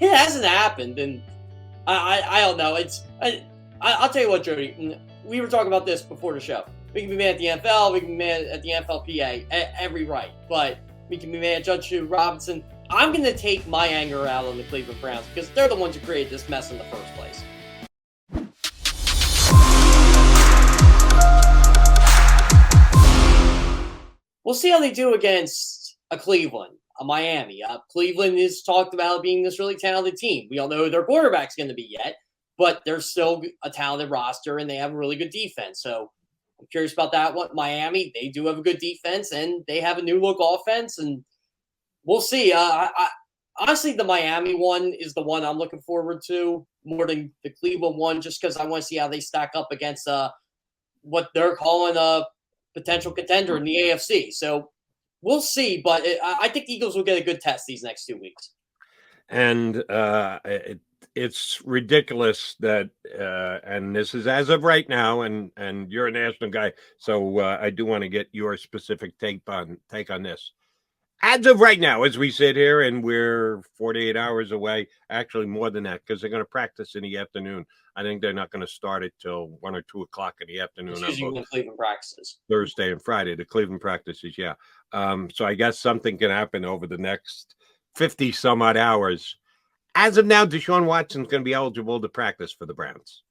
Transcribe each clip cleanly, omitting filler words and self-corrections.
it hasn't happened, and I don't know. I'll tell you what, Jody. We were talking about this before the show. We can be mad at the NFL. We can be mad at the NFLPA. Every right, but we can be mad at Judge Sue Robinson. I'm going to take my anger out on the Cleveland Browns because they're the ones who created this mess in the first place. We'll see how they do against a Cleveland, a Miami. Cleveland is talked about being this really talented team. We all know who their quarterback's going to be yet, but they're still a talented roster and they have a really good defense. So I'm curious about that one. Miami, they do have a good defense and they have a new look offense, and we'll see. Honestly, the Miami one is the one I'm looking forward to more than the Cleveland one, just because I want to see how they stack up against what they're calling a potential contender in the AFC. So we'll see, but I think the Eagles will get a good test these next 2 weeks. And it's ridiculous that, and this is as of right now, and you're a national guy, so I do want to get your specific take on this. As of right now, as we sit here, and we're 48 hours away, actually more than that, because they're going to practice in the afternoon. I think they're not going to start it till 1 or 2 o'clock in the afternoon. It's usually when Cleveland practices. Thursday and Friday, the Cleveland practices, yeah. So I guess something can happen over the next 50 some odd hours. As of now, DeShaun Watson is going to be eligible to practice for the Browns.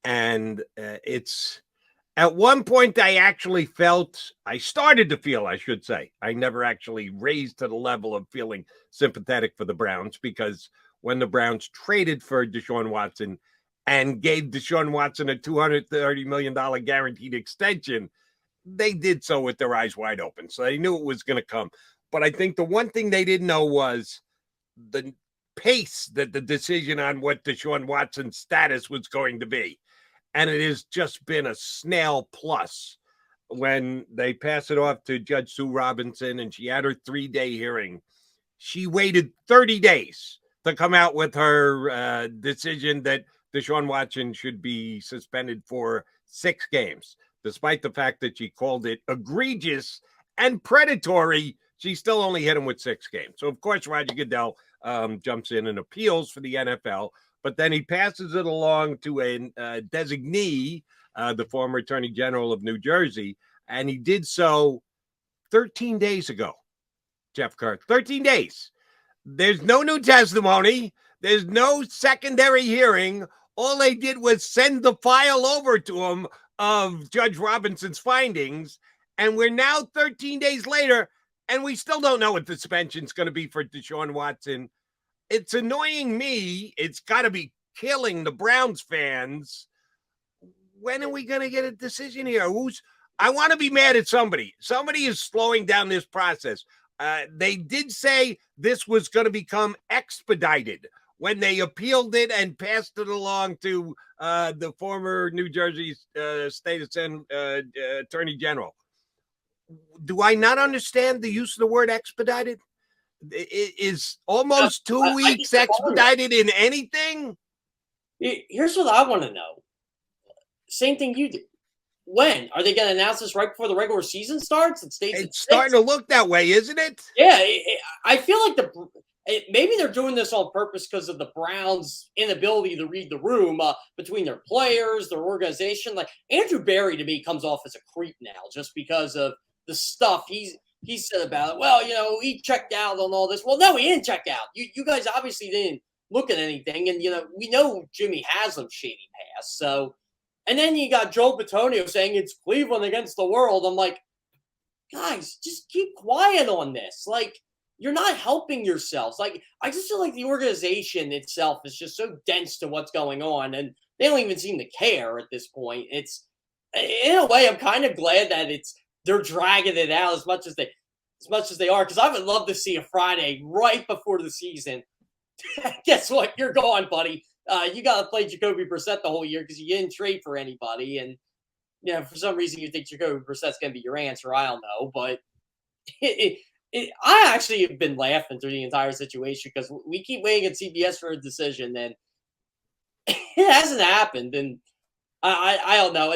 And it's at one point I started to feel, I should say, I never actually raised to the level of feeling sympathetic for the Browns, because when the Browns traded for DeShaun Watson and gave DeShaun Watson a $230 million guaranteed extension, they did so with their eyes wide open. So they knew it was going to come. But I think the one thing they didn't know was the pace that the decision on what DeShaun Watson's status was going to be. And it has just been a snail plus when they pass it off to Judge Sue Robinson and she had her 3-day hearing. She waited 30 days to come out with her decision that DeShaun Watson should be suspended for 6 games. Despite the fact that she called it egregious and predatory, she still only hit him with 6 games. So, of course, Roger Goodell jumps in and appeals for the NFL. But then he passes it along to a designee, the former Attorney General of New Jersey, and he did so 13 days ago, Jeff Kerr. 13 days. There's no new testimony. There's no secondary hearing. All they did was send the file over to him of Judge Robinson's findings, and we're now 13 days later, and we still don't know what the suspension is going to be for DeShaun Watson. It's annoying me. It's got to be killing the Browns fans. When are we going to get a decision here? I want to be mad at somebody. Somebody is slowing down this process. They did say this was going to become expedited when they appealed it and passed it along to the former New Jersey State Attorney General. Do I not understand the use of the word expedited? Is almost 2 weeks expedited in anything? Here's what I want to know. Same thing you do. When? Are they going to announce this right before the regular season starts? It's starting to look that way, isn't it? Yeah, I feel like maybe they're doing this on purpose because of the Browns' inability to read the room between their players, their organization. Like Andrew Berry, to me, comes off as a creep now just because of the stuff he said about it. Well, he checked out on all this. Well, no, he didn't check out. You guys obviously didn't look at anything. And, we know Jimmy Haslam's shady past. So, and then you got Joe Bitonio saying it's Cleveland against the world. I'm like, guys, just keep quiet on this. Like, you're not helping yourselves. Like, I just feel like the organization itself is just so dense to what's going on. And they don't even seem to care at this point. It's, in a way, I'm kind of glad that they're dragging it out as much as they are, because I would love to see a Friday right before the season. Guess what? You're gone, buddy. You got to play Jacoby Brissett the whole year because you didn't trade for anybody. And, for some reason you think Jacoby Brissett's going to be your answer. I don't know. But I actually have been laughing through the entire situation because we keep waiting at CBS for a decision, and it hasn't happened. And I don't know.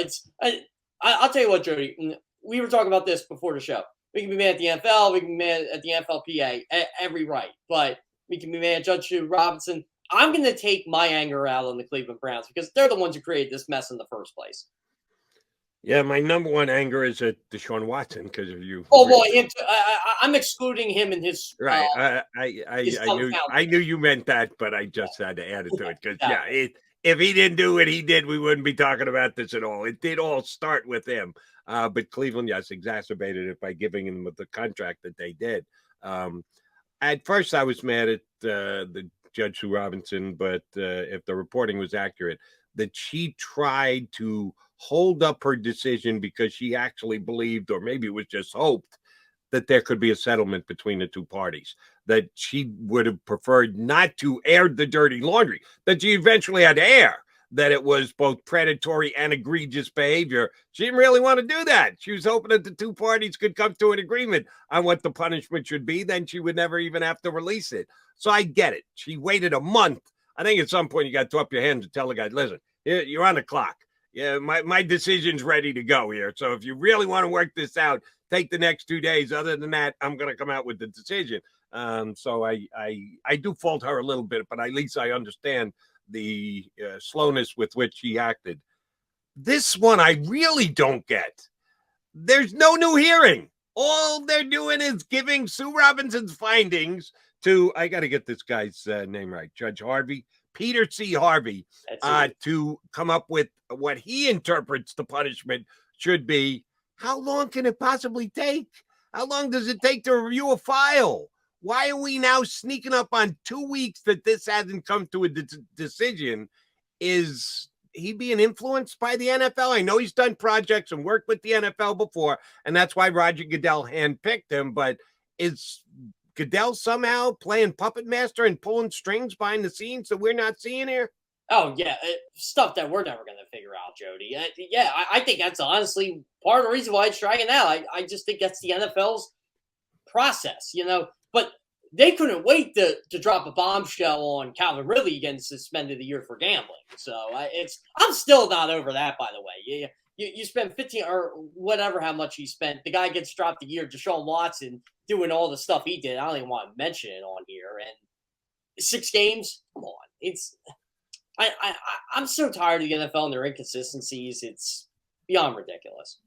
I'll tell you what, Jody. We were talking about this before the show. We can be mad at the NFL. We can be mad at the NFLPA. Every right. But we can be mad at Judge Robinson. I'm going to take my anger out on the Cleveland Browns because they're the ones who created this mess in the first place. Yeah, my number one anger is at DeShaun Watson because of you. Oh well, I'm excluding him and his Right. his I knew you meant that, but I just had to add it to it because if he didn't do what he did, we wouldn't be talking about this at all. It did all start with him. But Cleveland, yes, exacerbated it by giving him the contract that they did. At first, I was mad at the Judge Sue Robinson, but if the reporting was accurate, that she tried to hold up her decision because she actually believed, or maybe it was just hoped, that there could be a settlement between the two parties, that she would have preferred not to air the dirty laundry, that she eventually had to air, that it was both predatory and egregious behavior. She didn't really want to do that. She was hoping that the two parties could come to an agreement on what the punishment should be. Then she would never even have to release it. So I get it. She waited a month. I think at some point you got to throw up your hands and tell the guy, listen, you're on the clock. Yeah, my decision's ready to go here. So if you really want to work this out, take the next 2 days. Other than that, I'm going to come out with the decision. So I do fault her a little bit, but at least I understand the slowness with which she acted. This one I really don't get. There's no new hearing. All they're doing is giving Sue Robinson's findings to, I got to get this guy's name right, Judge Harvey, Peter C. Harvey, to come up with what he interprets the punishment should be. How long can it possibly take? How long does it take to review a file? Why are we now sneaking up on 2 weeks that this hasn't come to a decision? Is he being influenced by the NFL? I know he's done projects and worked with the NFL before, and that's why Roger Goodell handpicked him, but is Goodell somehow playing puppet master and pulling strings behind the scenes that we're not seeing here? Oh, yeah. Stuff that we're never going to figure out, Jody. I think that's honestly part of the reason why it's dragging out. I just think that's the NFL's process, But they couldn't wait to drop a bombshell on Calvin Ridley getting suspended a year for gambling. So I'm still not over that, by the way. You spend 15 or whatever, how much he spent. The guy gets dropped a year. DeShaun Watson doing all the stuff he did. I don't even want to mention it on here. And 6 games, come on. I'm so tired of the NFL and their inconsistencies. It's beyond ridiculous.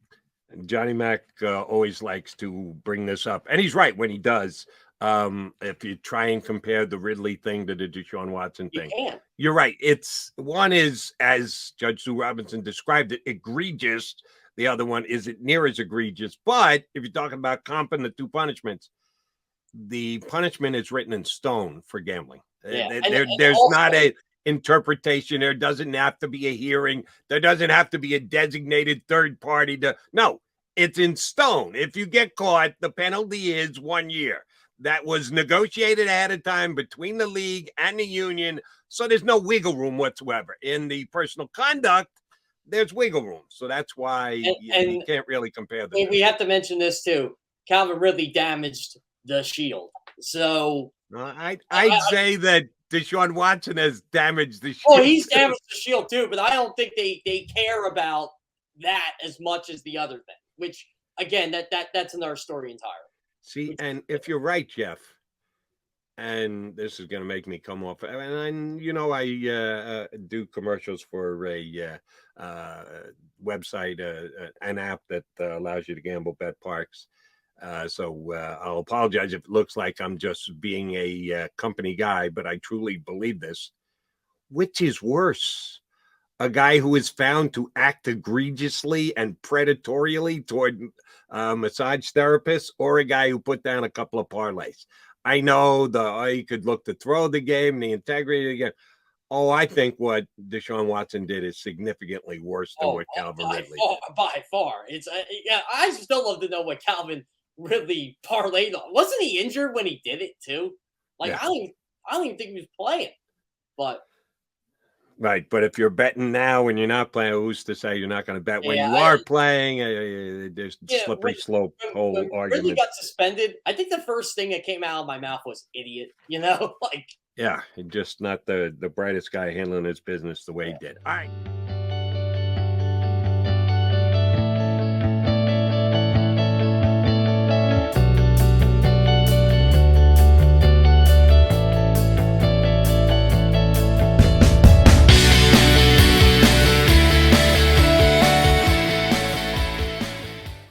Johnny Mac always likes to bring this up, and he's right when he does. If you try and compare the Ridley thing to the DeShaun Watson thing, you're right. It's one is, as Judge Sue Robinson described it, egregious. The other one isn't near as egregious. But if you're talking about comping the two punishments, the punishment is written in stone for gambling. Yeah. There's also not a interpretation. There doesn't have to be a hearing. There doesn't have to be a designated third party no, it's in stone. If you get caught, the penalty is 1 year. That was negotiated ahead of time between the league and the union. So there's no wiggle room whatsoever. In the personal conduct, there's wiggle room. So that's why you can't really compare them. We have to mention this too. Calvin Ridley damaged the shield. So I'd say that DeShaun Watson has damaged the shield. Well, he's damaged the shield too, but I don't think they care about that as much as the other thing, which again, that's another story entirely. See, and if you're right, Jeff, and this is going to make me come off, and I do commercials for a website, an app that allows you to gamble, bet parks. So I'll apologize if it looks like I'm just being a company guy, but I truly believe this. Which is worse? A guy who is found to act egregiously and predatorily toward massage therapists, or a guy who put down a couple of parlays? I know you could look to throw the game, the integrity of the game. Oh, I think what DeShaun Watson did is significantly worse than what Calvin Ridley did. By far. It's I still love to know what Calvin Ridley parlayed on. Wasn't he injured when he did it too? Like, yeah. I don't even think he was playing. But right, but if you're betting now and you're not playing, who's to say you're not going to bet when you are playing? There's slippery slope whole argument. Ridley got suspended. I think the first thing that came out of my mouth was idiot. Like, yeah, just not the brightest guy handling his business the way he did. All right.